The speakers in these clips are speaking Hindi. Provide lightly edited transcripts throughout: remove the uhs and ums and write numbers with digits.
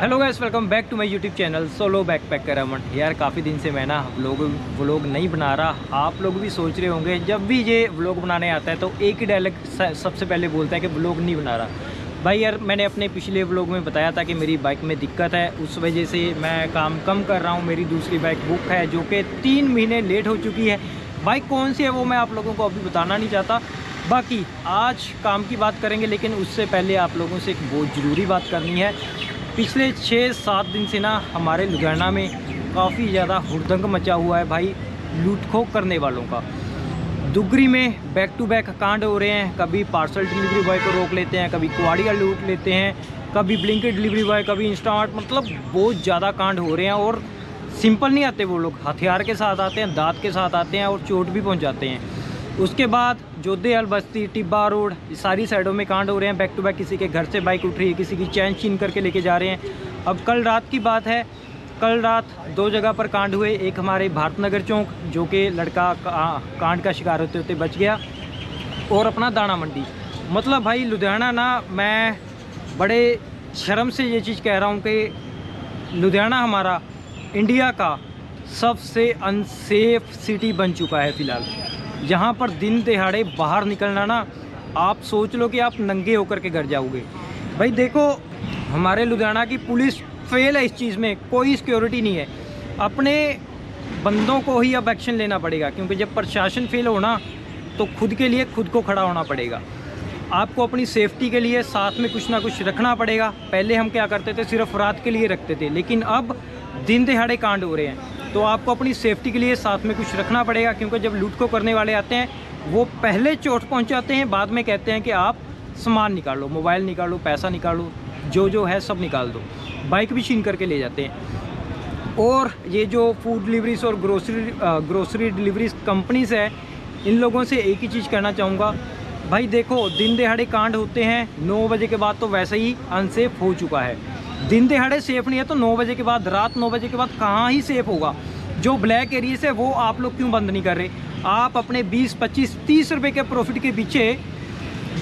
Hello guys, welcome back to my YouTube channel solo backpacker Aman. यार काफ़ी दिन से मैं ना व्लॉग नहीं बना रहा। आप लोग भी सोच रहे होंगे जब भी ये व्लॉग बनाने आता है तो एक ही डायलॉग सबसे पहले बोलता है कि व्लॉग नहीं बना रहा। भाई यार मैंने अपने पिछले व्लॉग में बताया था कि मेरी बाइक में दिक्कत है, उस वजह से मैं काम कम कर रहा हूँ। मेरी दूसरी बाइक बुक है जो कि 3 महीने लेट हो चुकी है। बाइक कौन सी है वो मैं आप लोगों को अभी बताना नहीं चाहता। बाकी आज काम की बात करेंगे, लेकिन उससे पहले आप लोगों से एक बहुत ज़रूरी बात करनी है। पिछले 6-7 दिन से ना हमारे लुधियाना में काफ़ी ज़्यादा हुड़दंग मचा हुआ है भाई, लूट खो करने वालों का। दुगरी में बैक टू बैक कांड हो रहे हैं। कभी पार्सल डिलीवरी बॉय को रोक लेते हैं, कभी कुआड़िया लूट लेते हैं, कभी ब्लिंकिट डिलीवरी बॉय, कभी इंस्टामार्ट। मतलब बहुत ज़्यादा कांड हो रहे हैं और सिंपल नहीं आते वो लोग, हथियार के साथ आते हैं, दांत के साथ आते हैं और चोट भी पहुँचाते हैं। उसके बाद जोधेहल बस्ती, टिब्बा रोड, सारी साइडों में कांड हो रहे हैं बैक टू बैक। किसी के घर से बाइक उठ रही है, किसी की चैन छीन करके लेके जा रहे हैं। अब कल रात की बात है, कल रात 2 जगह पर कांड हुए। एक हमारे भारत नगर चौक जो कि लड़का कांड का शिकार होते होते बच गया, और अपना दाना मंडी। मतलब भाई लुधियाना ना, मैं बड़े शर्म से ये चीज़ कह रहा हूँ कि लुधियाना हमारा इंडिया का सबसे अनसेफ सिटी बन चुका है फ़िलहाल। यहाँ पर दिन दिहाड़े बाहर निकलना ना, आप सोच लो कि आप नंगे होकर के घर जाओगे। भाई देखो, हमारे लुधियाना की पुलिस फेल है इस चीज़ में, कोई सिक्योरिटी नहीं है। अपने बंदों को ही अब एक्शन लेना पड़ेगा, क्योंकि जब प्रशासन फेल होना तो खुद के लिए खुद को खड़ा होना पड़ेगा। आपको अपनी सेफ्टी के लिए साथ में कुछ ना कुछ रखना पड़ेगा। पहले हम क्या करते थे, सिर्फ रात के लिए रखते थे, लेकिन अब दिन दिहाड़े कांड हो रहे हैं तो आपको अपनी सेफ्टी के लिए साथ में कुछ रखना पड़ेगा। क्योंकि जब लूट को करने वाले आते हैं वो पहले चोट पहुंचाते हैं, बाद में कहते हैं कि आप सामान निकालो, मोबाइल निकालो, पैसा निकालो, जो है सब निकाल दो। बाइक भी छीन करके ले जाते हैं। और ये जो फूड डिलीवरीज और ग्रोसरी डिलीवरीज कंपनीज है, इन लोगों से एक ही चीज़ कहना चाहूँगा, भाई देखो दिन दिहाड़े कांड होते हैं। 9 बजे के बाद तो वैसे ही अनसेफ हो चुका है। दिन दिहाड़े सेफ़ नहीं है तो 9 बजे के बाद, रात 9 बजे के बाद कहाँ ही सेफ़ होगा। जो ब्लैक एरियाज है वो आप लोग क्यों बंद नहीं कर रहे? आप अपने 20, 25, 30 रुपये के प्रॉफिट के पीछे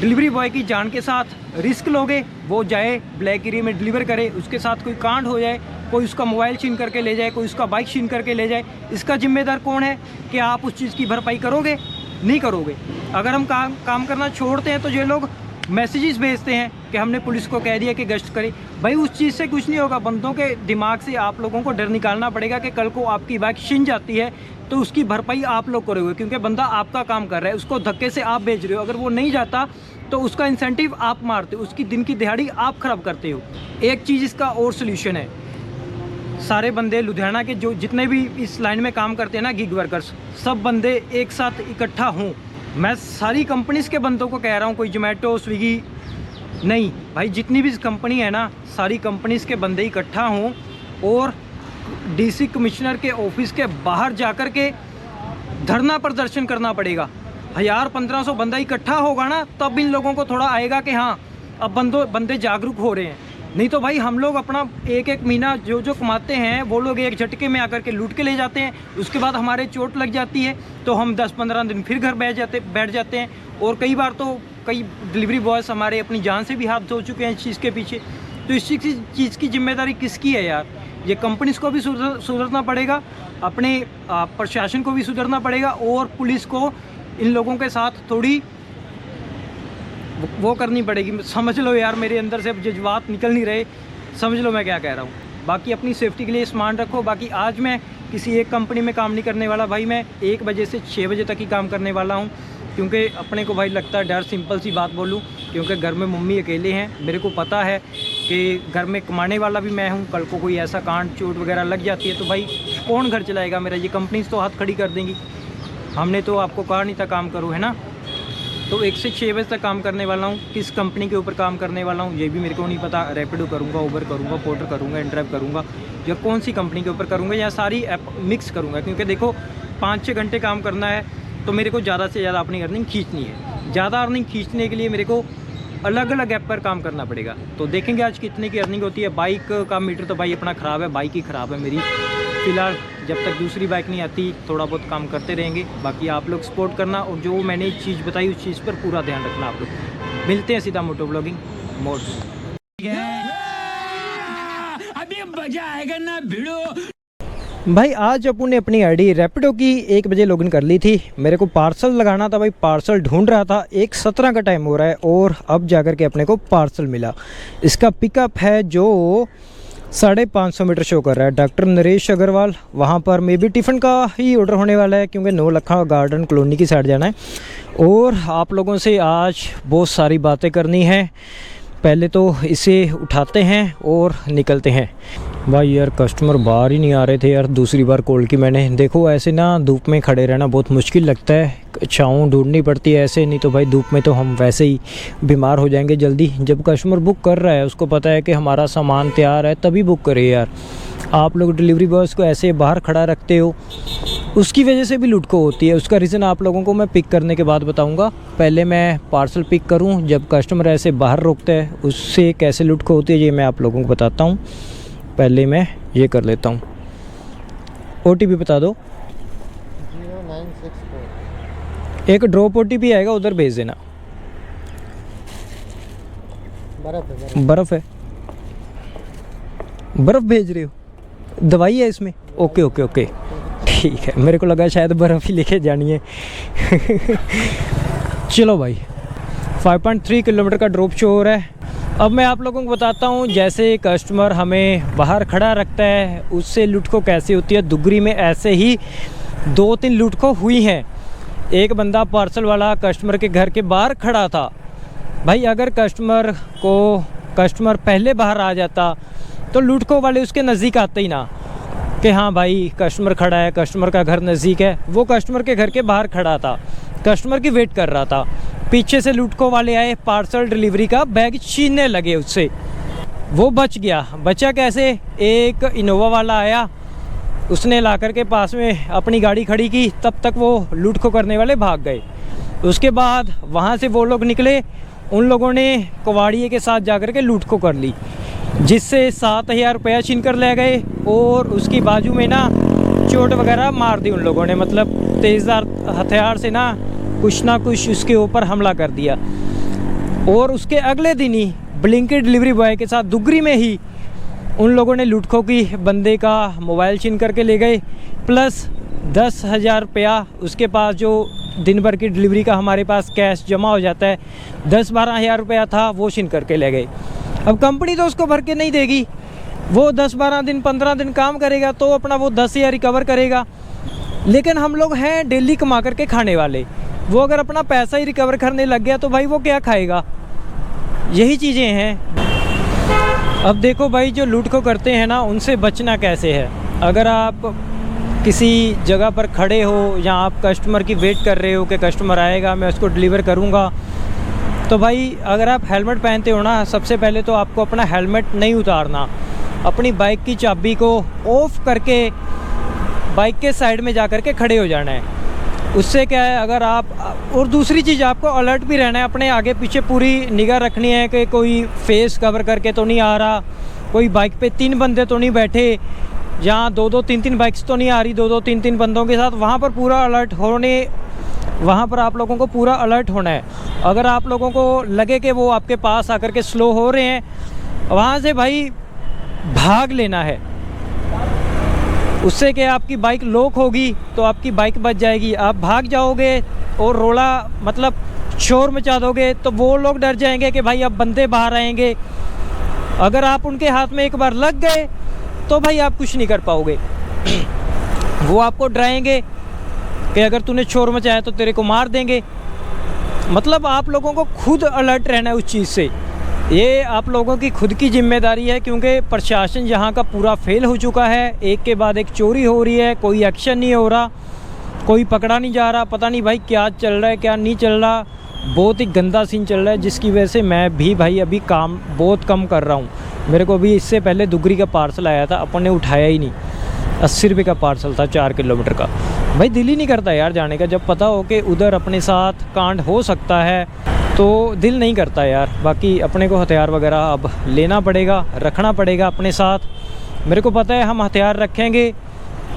डिलीवरी बॉय की जान के साथ रिस्क लोगे। वो जाए ब्लैक एरिया में डिलीवर करे, उसके साथ कोई कांड हो जाए, कोई उसका मोबाइल छीन करके ले जाए, कोई उसका बाइक छीन करके ले जाए, इसका जिम्मेदार कौन है? कि आप उस चीज़ की भरपाई करोगे? नहीं करोगे। अगर हम काम करना छोड़ते हैं तो ये लोग मैसेजेस भेजते हैं कि हमने पुलिस को कह दिया कि गश्त करे। भाई उस चीज़ से कुछ नहीं होगा। बंदों के दिमाग से आप लोगों को डर निकालना पड़ेगा कि कल को आपकी बाइक छिन जाती है तो उसकी भरपाई आप लोग करोगे, क्योंकि बंदा आपका काम कर रहा है, उसको धक्के से आप भेज रहे हो। अगर वो नहीं जाता तो उसका इंसेंटिव आप मारते हो, उसकी दिन की दिहाड़ी आप ख़राब करते हो। एक चीज़ इसका और सोल्यूशन है, सारे बंदे लुधियाना के जो जितने भी इस लाइन में काम करते हैं ना, गिग वर्कर्स, सब बंदे एक साथ इकट्ठा हों। मैं सारी कंपनीज़ के बंदों को कह रहा हूँ, कोई जोमेटो, स्विगी नहीं, भाई जितनी भी कंपनी है ना, सारी कंपनीज़ के बंदे इकट्ठा हों और डीसी कमिश्नर के ऑफिस के बाहर जाकर के धरना प्रदर्शन करना पड़ेगा। 1000-1500 बंदा इकट्ठा होगा ना, तब इन लोगों को थोड़ा आएगा कि हाँ अब बंदे जागरूक हो रहे हैं। नहीं तो भाई हम लोग अपना एक महीना जो कमाते हैं वो लोग एक झटके में आकर के लूट के ले जाते हैं। उसके बाद हमारे चोट लग जाती है तो हम 10-15 दिन फिर घर बैठ जाते हैं। और कई बार तो कई डिलीवरी बॉयज़ हमारे अपनी जान से भी हाथ धो चुके हैं इस चीज़ के पीछे। तो इस चीज़ की जिम्मेदारी किसकी है यार? ये कंपनीज़ को भी सुधरना पड़ेगा, अपने प्रशासन को भी सुधरना पड़ेगा, और पुलिस को इन लोगों के साथ थोड़ी वो करनी पड़ेगी। समझ लो यार, मेरे अंदर से अब जज्बात निकल नहीं रहे, समझ लो मैं क्या कह रहा हूँ। बाकी अपनी सेफ्टी के लिए सामान रखो। बाकी आज मैं किसी एक कंपनी में काम नहीं करने वाला भाई, मैं 1 बजे से 6 बजे तक ही काम करने वाला हूँ। क्योंकि अपने को भाई लगता है डर, सिंपल सी बात बोलूँ, क्योंकि घर में मम्मी अकेले हैं। मेरे को पता है कि घर में कमाने वाला भी मैं हूँ, कल को कोई ऐसा कांड चोट वगैरह लग जाती है तो भाई कौन घर चलाएगा मेरा? ये कंपनीज तो हाथ खड़ी कर देंगी। हमने तो आपको कहा नहीं था काम करो, है ना? तो 1 से 6 बजे तक काम करने वाला हूँ। किस कंपनी के ऊपर काम करने वाला हूँ ये भी मेरे को नहीं पता। रैपिडो करूँगा, उबर करूँगा, पोर्टर करूँगा, इनड्राइव करूँगा, या कौन सी कंपनी के ऊपर करूँगा, या सारी ऐप मिक्स करूँगा। क्योंकि देखो 5-6 घंटे काम करना है तो मेरे को ज़्यादा से ज़्यादा अपनी अर्निंग खींचनी है। ज़्यादा अर्निंग खींचने के लिए मेरे को अलग अलग ऐप पर काम करना पड़ेगा। तो देखेंगे आज कितने की अर्निंग होती है। बाइक का मीटर तो भाई अपना ख़राब है, बाइक ही ख़राब है मेरी फ़िलहाल। जब तक दूसरी बाइक नहीं आती थोड़ा बहुत काम करते रहेंगे। बाकी आप लोग सपोर्ट करना, और जो मैंने एक चीज़ बताई उस चीज़ पर पूरा ध्यान रखना आप लोग। मिलते हैं सीधा मोटो ब्लॉगिंग मोड। अभी मजा आएगा ना भिड़ो। भाई आज अपू ने अपनी आईडी रैपिडो की 1 बजे लॉगिन कर ली थी। मेरे को पार्सल लगाना था भाई, पार्सल ढूंढ रहा था। 1:17 का टाइम हो रहा है और अब जाकर के अपने को पार्सल मिला। इसका पिकअप है जो 550 मीटर शो कर रहा है, डॉक्टर नरेश अग्रवाल। वहाँ पर मे बी टिफ़िन का ही ऑर्डर होने वाला है क्योंकि 9 लखा गार्डन कॉलोनी की साइड जाना है। और आप लोगों से आज बहुत सारी बातें करनी है। पहले तो इसे उठाते हैं और निकलते हैं। भाई यार कस्टमर बाहर ही नहीं आ रहे थे यार, दूसरी बार कॉल की मैंने। देखो ऐसे ना धूप में खड़े रहना बहुत मुश्किल लगता है, छाँव ढूंढनी पड़ती है ऐसे, नहीं तो भाई धूप में तो हम वैसे ही बीमार हो जाएंगे जल्दी। जब कस्टमर बुक कर रहा है उसको पता है कि हमारा सामान तैयार है तभी बुक करे यार। आप लोग डिलीवरी बॉयज़ को ऐसे बाहर खड़ा रखते हो, उसकी वजह से भी लूट को होती है। उसका रीज़न आप लोगों को मैं पिक करने के बाद बताऊंगा। पहले मैं पार्सल पिक करूं, जब कस्टमर ऐसे बाहर रोकता है उससे कैसे लूट को होती है ये मैं आप लोगों को बताता हूं। पहले मैं ये कर लेता हूं, OTP बता दो। 0964। एक ड्रॉप OTP आएगा, उधर भेज देना। बर्फ़ है, बर्फ़ भेज रहे हो? दवाई है इसमें? ओके ओके ओके ठीक है, मेरे को लगा शायद बर्फ़ ही लेके जानी है। चलो भाई 5.3 किलोमीटर का ड्रॉप शो हो रहा है। अब मैं आप लोगों को बताता हूँ, जैसे कस्टमर हमें बाहर खड़ा रखता है उससे लूट को कैसे होती है। दुगरी में ऐसे ही 2-3 लूट को हुई हैं। एक बंदा पार्सल वाला कस्टमर के घर के बाहर खड़ा था। भाई अगर कस्टमर पहले बाहर आ जाता तो लूट को वाले उसके नज़दीक आते ही ना कि हाँ भाई कस्टमर खड़ा है, कस्टमर का घर नज़दीक है। वो कस्टमर के घर के बाहर खड़ा था, कस्टमर की वेट कर रहा था। पीछे से लूटको वाले आए, पार्सल डिलीवरी का बैग छीनने लगे उससे। वो बच गया। बचा कैसे? एक इनोवा वाला आया, उसने लाकर के पास में अपनी गाड़ी खड़ी की, तब तक वो लूट को करने वाले भाग गए। उसके बाद वहाँ से वो लोग निकले, उन लोगों ने कवाड़िए के साथ जाकर के लूट को कर ली, जिससे 7,000 रुपया छीन कर ले गए। और उसकी बाजू में ना चोट वगैरह मार दी उन लोगों ने, मतलब तेज़दार हथियार से ना कुछ उसके ऊपर हमला कर दिया। और उसके अगले दिन ही ब्लिंकिट डिलीवरी बॉय के साथ दुगरी में ही उन लोगों ने लूटखो की, बंदे का मोबाइल छीन करके ले गए, प्लस 10,000 रुपया उसके पास जो दिन भर की डिलीवरी का हमारे पास कैश जमा हो जाता है, 10-12 हज़ार रुपया था, वो छीन करके ले गए। अब कंपनी तो उसको भर के नहीं देगी, वो 10-12 दिन 15 दिन काम करेगा तो अपना वो 10,000 रिकवर करेगा। लेकिन हम लोग हैं डेली कमा करके खाने वाले, वो अगर अपना पैसा ही रिकवर करने लग गया तो भाई वो क्या खाएगा? यही चीज़ें हैं। अब देखो भाई जो लूट को करते हैं ना, उनसे बचना कैसे है। अगर आप किसी जगह पर खड़े हो या आप कस्टमर की वेट कर रहे हो कि कस्टमर आएगा मैं उसको डिलीवर करूँगा, तो भाई अगर आप हेलमेट पहनते हो ना, सबसे पहले तो आपको अपना हेलमेट नहीं उतारना, अपनी बाइक की चाबी को ऑफ करके बाइक के साइड में जा कर के खड़े हो जाना है। उससे क्या है, अगर आप, और दूसरी चीज़ आपको अलर्ट भी रहना है, अपने आगे पीछे पूरी निगाह रखनी है कि कोई फेस कवर करके तो नहीं आ रहा, कोई बाइक पे 3 बंदे तो नहीं बैठे, जहाँ 2-2 3-3 बाइक्स तो नहीं आ रही 2-2 3-3 बंदों के साथ। वहाँ पर पूरा अलर्ट होने, वहाँ पर आप लोगों को पूरा अलर्ट होना है। अगर आप लोगों को लगे कि वो आपके पास आकर के स्लो हो रहे हैं, वहाँ से भाई भाग लेना है। उससे क्या, आपकी बाइक लॉक होगी तो आपकी बाइक बच जाएगी। आप भाग जाओगे और रोला मतलब शोर मचा दोगे तो वो लोग डर जाएंगे कि भाई अब बंदे बाहर आएंगे। अगर आप उनके हाथ में एक बार लग गए तो भाई आप कुछ नहीं कर पाओगे। वो आपको डराएंगे कि अगर तूने शोर मचाया तो तेरे को मार देंगे। मतलब आप लोगों को खुद अलर्ट रहना है उस चीज़ से। ये आप लोगों की खुद की जिम्मेदारी है, क्योंकि प्रशासन यहाँ का पूरा फेल हो चुका है। एक के बाद एक चोरी हो रही है, कोई एक्शन नहीं हो रहा, कोई पकड़ा नहीं जा रहा। पता नहीं भाई क्या चल रहा है क्या नहीं चल रहा, बहुत ही गंदा सीन चल रहा है, जिसकी वजह से मैं भी भाई अभी काम बहुत कम कर रहा हूँ। मेरे को भी इससे पहले दुगरी का पार्सल आया था, अपन ने उठाया ही नहीं। 80 रुपये का पार्सल था 4 किलोमीटर का। भाई दिल ही नहीं करता यार जाने का, जब पता हो कि उधर अपने साथ कांड हो सकता है तो दिल नहीं करता यार। बाकी अपने को हथियार वगैरह अब लेना पड़ेगा, रखना पड़ेगा अपने साथ। मेरे को पता है हम हथियार रखेंगे,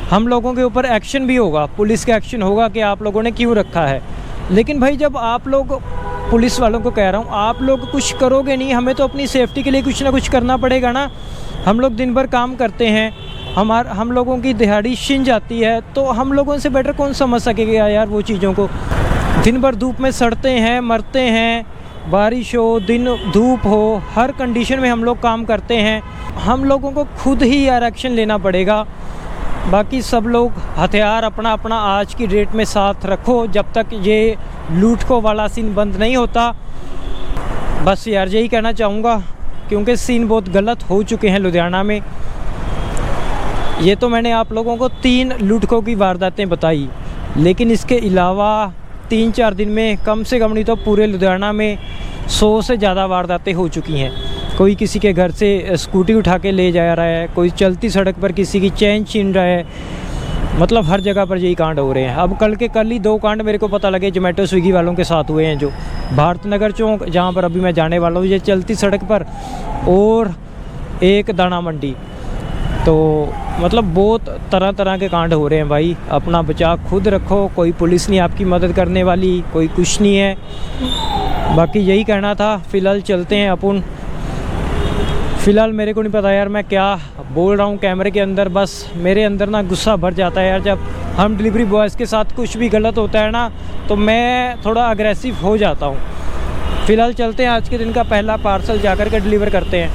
हम लोगों के ऊपर एक्शन भी होगा, पुलिस का एक्शन होगा कि आप लोगों ने क्यों रखा है। लेकिन भाई जब आप लोग, पुलिस वालों को कह रहा हूँ, आप लोग कुछ करोगे नहीं, हमें तो अपनी सेफ्टी के लिए कुछ ना कुछ करना पड़ेगा ना। हम लोग दिन भर काम करते हैं, हम लोगों की दिहाड़ी छिन जाती है, तो हम लोगों से बेटर कौन समझ सकेगा यार वो चीज़ों को। दिन भर धूप में सड़ते हैं, मरते हैं, बारिश हो, दिन धूप हो, हर कंडीशन में हम लोग काम करते हैं। हम लोगों को खुद ही यार एक्शन लेना पड़ेगा। बाकी सब लोग हथियार अपना अपना आज की डेट में साथ रखो जब तक ये लूट को वाला सीन बंद नहीं होता। बस यार यही कहना चाहूँगा, क्योंकि सीन बहुत गलत हो चुके हैं लुधियाना में। ये तो मैंने आप लोगों को 3 लूटकों की वारदातें बताई, लेकिन इसके अलावा 3-4 दिन में कम से कम नहीं तो पूरे लुधियाना में 100 से ज़्यादा वारदातें हो चुकी हैं। कोई किसी के घर से स्कूटी उठा के ले जा रहा है, कोई चलती सड़क पर किसी की चैन छीन रहा है, मतलब हर जगह पर यही कांड हो रहे हैं। अब कल ही 2 कांड मेरे को पता लगे जोमेटो स्विगी वालों के साथ हुए हैं, जो भारत नगर चौक जहाँ पर अभी मैं जाने वाला हूँ, ये चलती सड़क पर, और एक दाना मंडी। तो मतलब बहुत तरह तरह के कांड हो रहे हैं भाई। अपना बचाव खुद रखो, कोई पुलिस नहीं आपकी मदद करने वाली, कोई कुछ नहीं है। बाकी यही कहना था। फ़िलहाल चलते हैं अपन। फ़िलहाल मेरे को नहीं पता यार मैं क्या बोल रहा हूँ कैमरे के अंदर, बस मेरे अंदर ना गुस्सा भर जाता है यार। जब हम डिलीवरी बॉयज़ के साथ कुछ भी गलत होता है ना, तो मैं थोड़ा अग्रेसिव हो जाता हूँ। फ़िलहाल चलते हैं, आज के दिन का पहला पार्सल जाकर के डिलीवर करते हैं।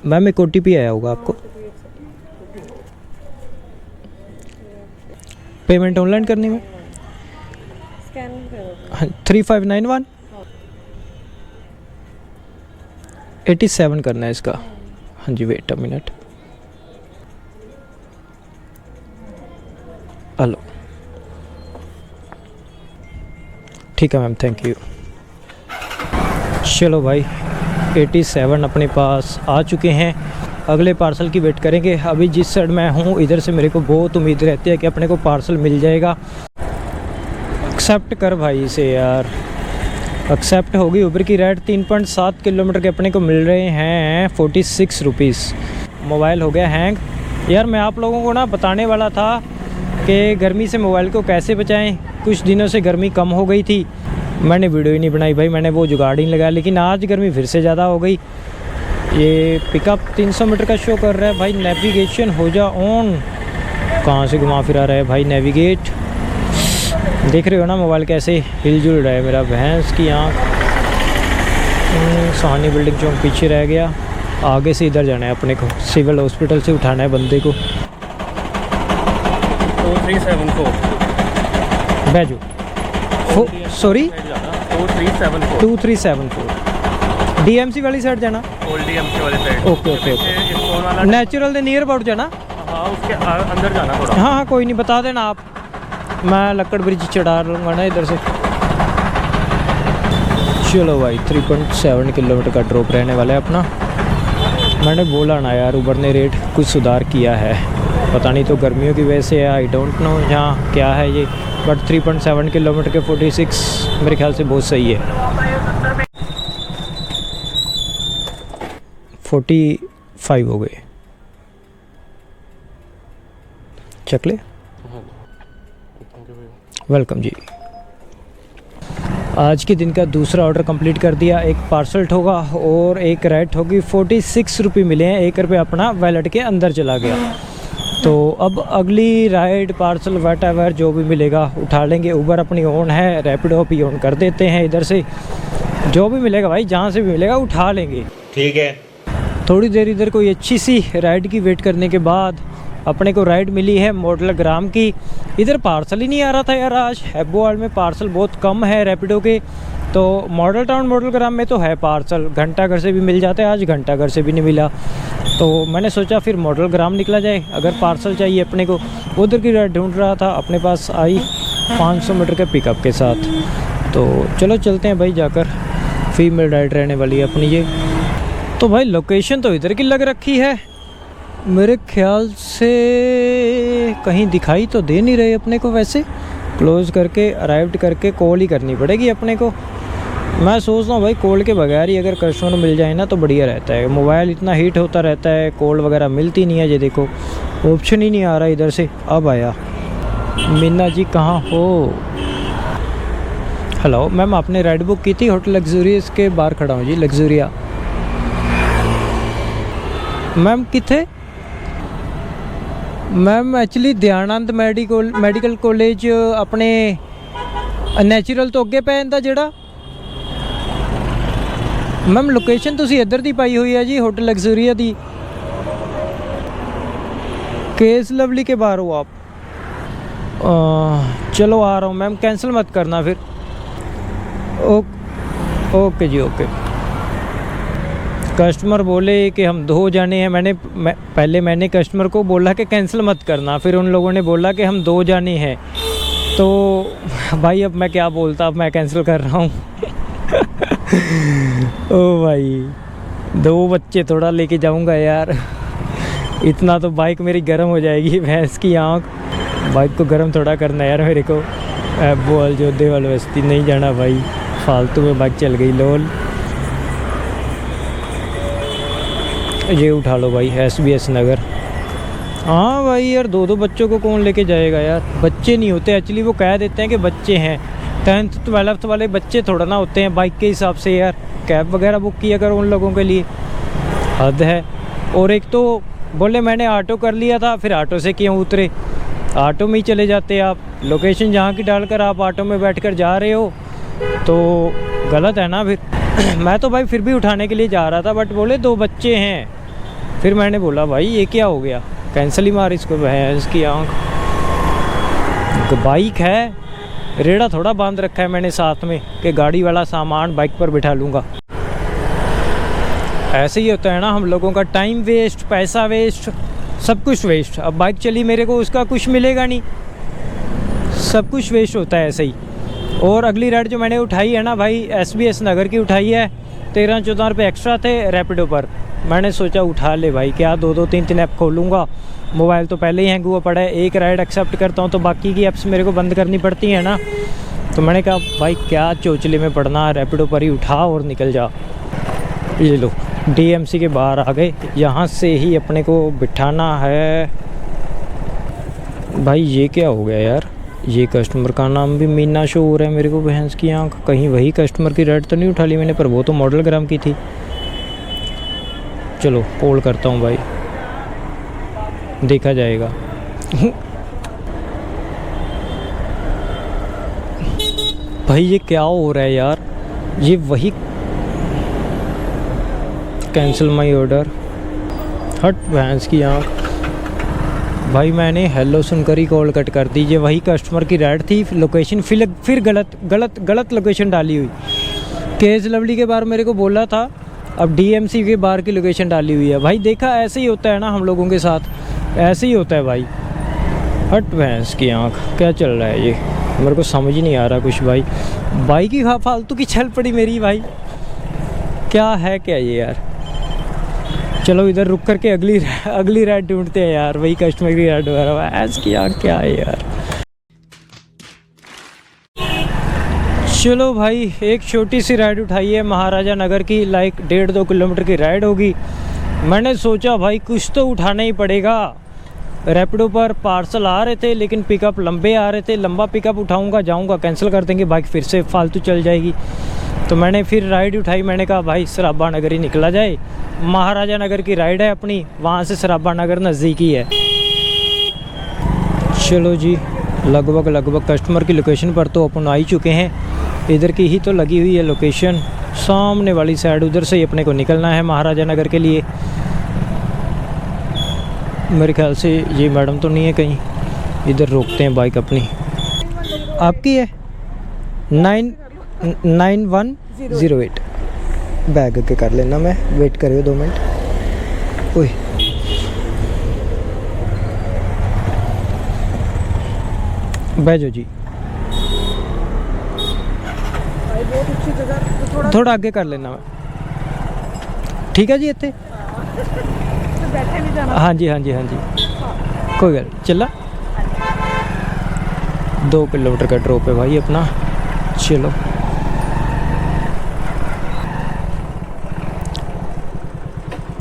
मैम एक OTP आया होगा आपको, पेमेंट ऑनलाइन करनी में। 3591 87 करना है इसका। हाँ जी, वेट अ मिनट। हेलो, ठीक है मैम, थैंक यू। चलो भाई, 87 अपने पास आ चुके हैं। अगले पार्सल की वेट करेंगे। अभी जिस साइड मैं हूँ इधर से मेरे को बहुत उम्मीद रहती है कि अपने को पार्सल मिल जाएगा। एक्सेप्ट कर भाई इसे यार। एक्सेप्ट होगी। उबर की राइड 3.7 किलोमीटर के अपने को मिल रहे हैं 46 रुपीज़। मोबाइल हो गया हैंग। यार मैं आप लोगों को ना बताने वाला था कि गर्मी से मोबाइल को कैसे बचाएं। कुछ दिनों से गर्मी कम हो गई थी, मैंने वीडियो ही नहीं बनाई भाई, मैंने वो जुगाड़ ही नहीं लगाया। लेकिन आज गर्मी फिर से ज़्यादा हो गई। ये पिकअप 300 मीटर का शो कर रहा है भाई। नेविगेशन हो जा ऑन। कहाँ से घुमा फिरा रहा है भाई नेविगेट। देख रहे हो ना मोबाइल कैसे हिलजुल रहा है मेरा। भैंस की आँख। सहानी बिल्डिंग चौक पीछे रह गया। आगे से इधर जाना है अपने को, सिविल हॉस्पिटल से उठाना है बंदे को। 2374 बैजो, सॉरी 2374 DMC वाली साइड जाना। ओल्ड DMC वाली side. Okay okay okay. Natural they near about जाना। हाँ, उसके अंदर जाना थोड़ा। हाँ हाँ, कोई नहीं, बता देना आप, मैं लक्कड़ ब्रिज चढ़ा लूँगा ना इधर से। चलो भाई, 3.7 किलोमीटर का ड्रॉप रहने वाला है अपना। मैंने बोला ना यार, उबर ने रेट कुछ सुधार किया है, पता नहीं तो गर्मियों की वजह से, आई डोंट नो यहाँ क्या है ये। बट 3.7 किलोमीटर के 46 मेरे ख्याल से बहुत सही है। 45 हो गए। चकले, वेलकम जी। आज के दिन का दूसरा ऑर्डर कंप्लीट कर दिया। एक पार्सल होगा और एक राइड होगी। 46 रुपये मिले हैं। 1 रुपये अपना वैलेट के अंदर चला गया। तो अब अगली राइड पार्सल व्हाटएवर जो भी मिलेगा उठा लेंगे। उबर अपनी ऑन है, रैपिडो भी ऑन कर देते हैं। इधर से जो भी मिलेगा भाई, जहाँ से भी मिलेगा उठा लेंगे। ठीक है। थोड़ी देर इधर कोई अच्छी सी राइड की वेट करने के बाद अपने को राइड मिली है मॉडल ग्राम की। इधर पार्सल ही नहीं आ रहा था यार। आज हैब्बोवाल में पार्सल बहुत कम है रैपिडो के। तो मॉडल टाउन मॉडल ग्राम में तो है पार्सल, घंटाघर से भी मिल जाता है। आज घंटाघर से भी नहीं मिला, तो मैंने सोचा फिर मॉडल ग्राम निकला जाए। अगर पार्सल चाहिए अपने को, उधर की राइड ढूंढ रहा था, अपने पास आई 500 मीटर के पिकअप के साथ। तो चलो चलते हैं भाई जाकर। फीमेल राइड रहने वाली है अपनी ये। तो भाई लोकेशन तो इधर की लग रखी है, मेरे ख्याल से कहीं दिखाई तो दे नहीं रहे अपने को। वैसे क्लोज़ करके अराइव्ड करके कॉल ही करनी पड़ेगी अपने को। मैं सोचता हूँ भाई कॉल के बगैर ही अगर कस्टमर मिल जाए ना तो बढ़िया रहता है। मोबाइल इतना हीट होता रहता है, कॉल वगैरह मिलती नहीं है। ये देखो ऑप्शन ही नहीं आ रहा इधर से। अब आया। मीना जी कहाँ हो? हेलो मैम, आपने राइड बुक की थी होटल लग्जूरियस के बाहर खड़ा हूँ जी। लग्जूरिया मैम किथे? Ma'am actually Dayanand medical college अपने ਨੈਚੁਰਲ ਤੋਂ ਅੱਗੇ ਪੈ ਜਾਂਦਾ ਜਿਹੜਾ। ਮੈਮ ਲੋਕੇਸ਼ਨ ਤੁਸੀਂ ਇੱਧਰ ਦੀ ਪਾਈ ਹੋਈ ਹੈ ਜੀ, होटल लग्जरिया ਦੀ। केस लवली के बाहर हो आप? चलो आ रहा हूँ मैम, कैंसिल मत करना फिर। ओके जी ओके। कस्टमर बोले कि हम 2 जाने हैं। पहले मैंने कस्टमर को बोला कि कैंसिल मत करना, फिर उन लोगों ने बोला कि हम 2 जाने हैं। तो भाई अब मैं क्या बोलता, अब मैं कैंसिल कर रहा हूँ। ओ भाई 2 बच्चे थोड़ा लेके जाऊँगा यार, इतना तो बाइक मेरी गर्म हो जाएगी। भैंस की आँख, बाइक को गर्म थोड़ा करना यार मेरे को। बोल जो देवल बस्ती नहीं जाना भाई, फालतू में बाइक चल गई लोल। ये उठा लो भाई SBS नगर। हाँ भाई यार 2 बच्चों को कौन लेके जाएगा यार, बच्चे नहीं होते एक्चुअली, वो कह देते हैं कि बच्चे हैं। 10th 12th वाले बच्चे थोड़ा ना होते हैं बाइक के हिसाब से यार। कैब वगैरह बुक किया करो उन लोगों के लिए, हद है। और एक तो बोले मैंने ऑटो कर लिया था, फिर ऑटो से क्यों उतरे? ऑटो में ही चले जाते आप। लोकेशन जहाँ की डालकर आप ऑटो में बैठकर जा रहे हो तो गलत है ना फिर। मैं तो भाई फिर भी उठाने के लिए जा रहा था, बट बोले 2 बच्चे हैं। फिर मैंने बोला भाई ये क्या हो गया, कैंसिल ही मार इसको। भैंस की आँख, बाइक है, रेड़ा थोड़ा बांध रखा है मैंने साथ में कि गाड़ी वाला सामान बाइक पर बिठा लूँगा। ऐसे ही होता है ना हम लोगों का, टाइम वेस्ट, पैसा वेस्ट, सब कुछ वेस्ट। अब बाइक चली मेरे को, उसका कुछ मिलेगा नहीं, सब कुछ वेस्ट होता है ऐसे ही। और अगली राइड जो मैंने उठाई है ना भाई, SBS नगर की उठाई है। 13-14 रुपये एक्स्ट्रा थे रैपिडो पर। मैंने सोचा उठा ले भाई, क्या 2-2 3-3 ऐप खोलूँगा। मोबाइल तो पहले ही हैंग हुआ पड़ा है, एक राइड एक्सेप्ट करता हूँ तो बाकी की ऐप्स मेरे को बंद करनी पड़ती हैं ना। तो मैंने कहा भाई क्या चोचले में पड़ना, रैपिडो पर ही उठा और निकल जा। ये लो DMC के बाहर आ गए, यहाँ से ही अपने को बिठाना है। भाई ये क्या हो गया यार, ये कस्टमर का नाम भी मीना शो हो रहा है मेरे को। भैंस की आँख, कहीं वही कस्टमर की राइड तो नहीं उठा ली मैंने, पर वो तो मॉडल ग्राम की थी। चलो कॉल करता हूँ भाई, देखा जाएगा। भाई ये क्या हो रहा है यार, ये वही कैंसिल माई ऑर्डर। हट भैंस की आँख। भाई मैंने हेलो सुनकर ही कॉल कट कर दी। ये वही कस्टमर की राइड थी, लोकेशन फिर गलत लोकेशन डाली हुई। केस लवली के बाहर मेरे को बोला था, अब DMC के बाहर की लोकेशन डाली हुई है। भाई देखा, ऐसे ही होता है ना हम लोगों के साथ, ऐसे ही होता है भाई। हट भैंस की आँख, क्या चल रहा है ये, मेरे को समझ ही नहीं आ रहा कुछ भाई। बाइक ही फालतू की चल पड़ी मेरी भाई, क्या है क्या ये यार। चलो इधर रुक करके अगली राइड ढूंढते हैं यार, वही कस्टमर की राइड वगैरह। ऐस की आँख क्या है यार। चलो भाई एक छोटी सी राइड उठाई है महाराजा नगर की, लाइक 1.5-2 किलोमीटर की राइड होगी। मैंने सोचा भाई कुछ तो उठाना ही पड़ेगा। रैपिडो पर पार्सल आ रहे थे लेकिन पिकअप लंबे आ रहे थे, लंबा पिकअप उठाऊंगा जाऊंगा, कैंसिल कर देंगे, बाइक फिर से फालतू चल जाएगी। तो मैंने फिर राइड उठाई। मैंने कहा भाई सराबा नगर ही निकला जाए, महाराजा नगर की राइड है अपनी, वहाँ से सराबा नगर नज़दीक ही है। चलो जी लगभग कस्टमर की लोकेशन पर तो अपन आ ही चुके हैं। इधर की ही तो लगी हुई है लोकेशन, सामने वाली साइड, उधर से ही अपने को निकलना है महाराजा नगर के लिए। मेरे ख्याल से ये मैडम तो नहीं है कहीं, इधर रोकते हैं बाइक अपनी। आपकी है 9108। बैग के कर लेना, मैं वेट करियो 2 मिनट। ओए बैजो जी, थोड़ा आगे कर लेना मैं, ठीक है जी। इतने हाँ जी कोई गल चला। 2 किलोमीटर का ड्रॉप है भाई अपना। चलो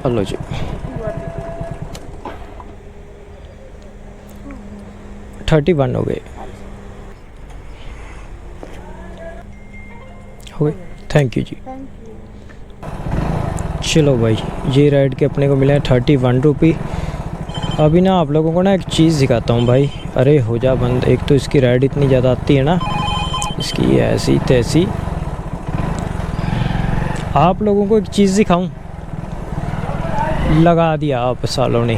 हेलो जी 31 हो गए। थैंक यू जी। चलो भाई, ये राइड के अपने को मिले हैं 31 रुपी। अभी ना आप लोगों को ना एक चीज़ दिखाता हूँ भाई। अरे हो जा बंद। एक तो इसकी राइड इतनी ज़्यादा आती है ना, इसकी ऐसी तैसी। आप लोगों को एक चीज़ दिखाऊं, लगा दिया आप सालों ने।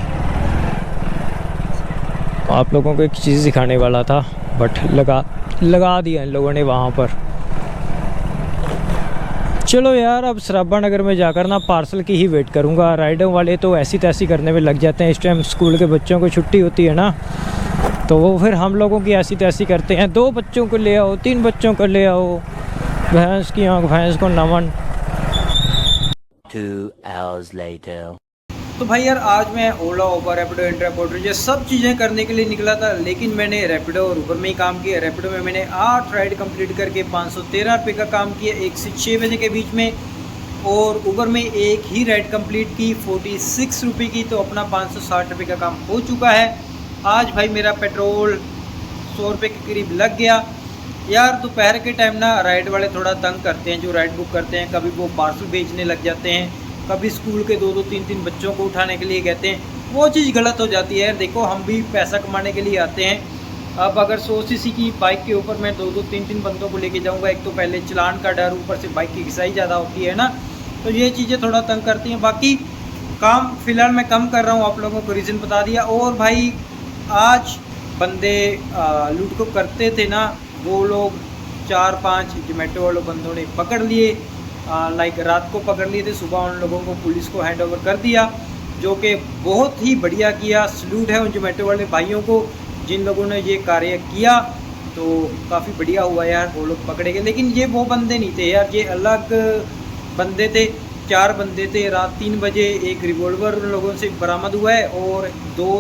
आप लोगों को एक चीज़ दिखाने वाला था बट लगा दिया इन लोगों ने वहाँ पर। चलो यार, अब सराबा नगर में जाकर ना पार्सल की ही वेट करूँगा। राइडर वाले तो ऐसी तैसी करने में लग जाते हैं। इस टाइम स्कूल के बच्चों को छुट्टी होती है ना, तो वो फिर हम लोगों की ऐसी तैसी करते हैं। 2 बच्चों को ले आओ, 3 बच्चों को ले आओ, भैंस की आँख भैंस को नमन। 2 hours later. तो भाई यार, आज मैं ओला, उबर, रैपिडो, इंट्रापोर्टर ये सब चीज़ें करने के लिए निकला था, लेकिन मैंने रैपिडो और उबर में ही काम किया। रैपिडो में मैंने 8 राइड कंप्लीट करके 513 रुपये का काम किया 1 से 6 बजे के बीच में, और उबर में एक ही राइड कंप्लीट की 46 रुपये की, तो अपना 560 रुपये का काम हो चुका है। आज भाई मेरा पेट्रोल 100 रुपये के करीब लग गया। यार दोपहर के टाइम ना राइड वाले थोड़ा तंग करते हैं, जो राइड बुक करते हैं। कभी वो पार्सल भेजने लग जाते हैं, कभी स्कूल के 2-2 3-3 बच्चों को उठाने के लिए कहते हैं। वो चीज़ गलत हो जाती है। देखो, हम भी पैसा कमाने के लिए आते हैं। अब अगर 100 सीसी की बाइक के ऊपर मैं 2-2 3-3 बंदों को लेके जाऊंगा, एक तो पहले चलान का डर, ऊपर से बाइक की घिसाई ज़्यादा होती है ना, तो ये चीज़ें थोड़ा तंग करती हैं। बाकी काम फ़िलहाल मैं कम कर रहा हूँ, आप लोगों को रीज़न बता दिया। और भाई आज बंदे लूट को करते थे ना, वो लोग 4-5 जोमेटो वालों बंदों ने पकड़ लिए। लाइक रात को पकड़ लिए थे, सुबह उन लोगों को पुलिस को हैंड ओवर कर दिया, जो कि बहुत ही बढ़िया किया। सल्यूट है उन जोमेटो वाले भाइयों को जिन लोगों ने ये कार्य किया, तो काफ़ी बढ़िया हुआ यार, वो लोग पकड़े गए। लेकिन ये वो बंदे नहीं थे यार, ये अलग बंदे थे। 4 बंदे थे। रात 3 बजे एक रिवॉल्वर उन लोगों से बरामद हुआ है और 2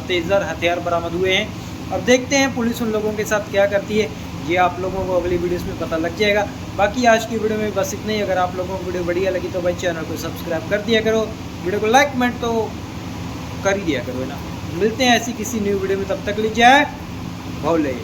तेज़र हथियार बरामद हुए हैं। अब देखते हैं पुलिस उन लोगों के साथ क्या करती है, ये आप लोगों को अगली वीडियोस में पता लग जाएगा। बाकी आज की वीडियो में बस इतना ही। अगर आप लोगों को वीडियो बढ़िया लगी तो भाई चैनल को सब्सक्राइब कर दिया करो, वीडियो को लाइक कमेंट तो कर ही दिया करो, है ना। मिलते हैं ऐसी किसी न्यू वीडियो में, तब तक लीजिए भोले।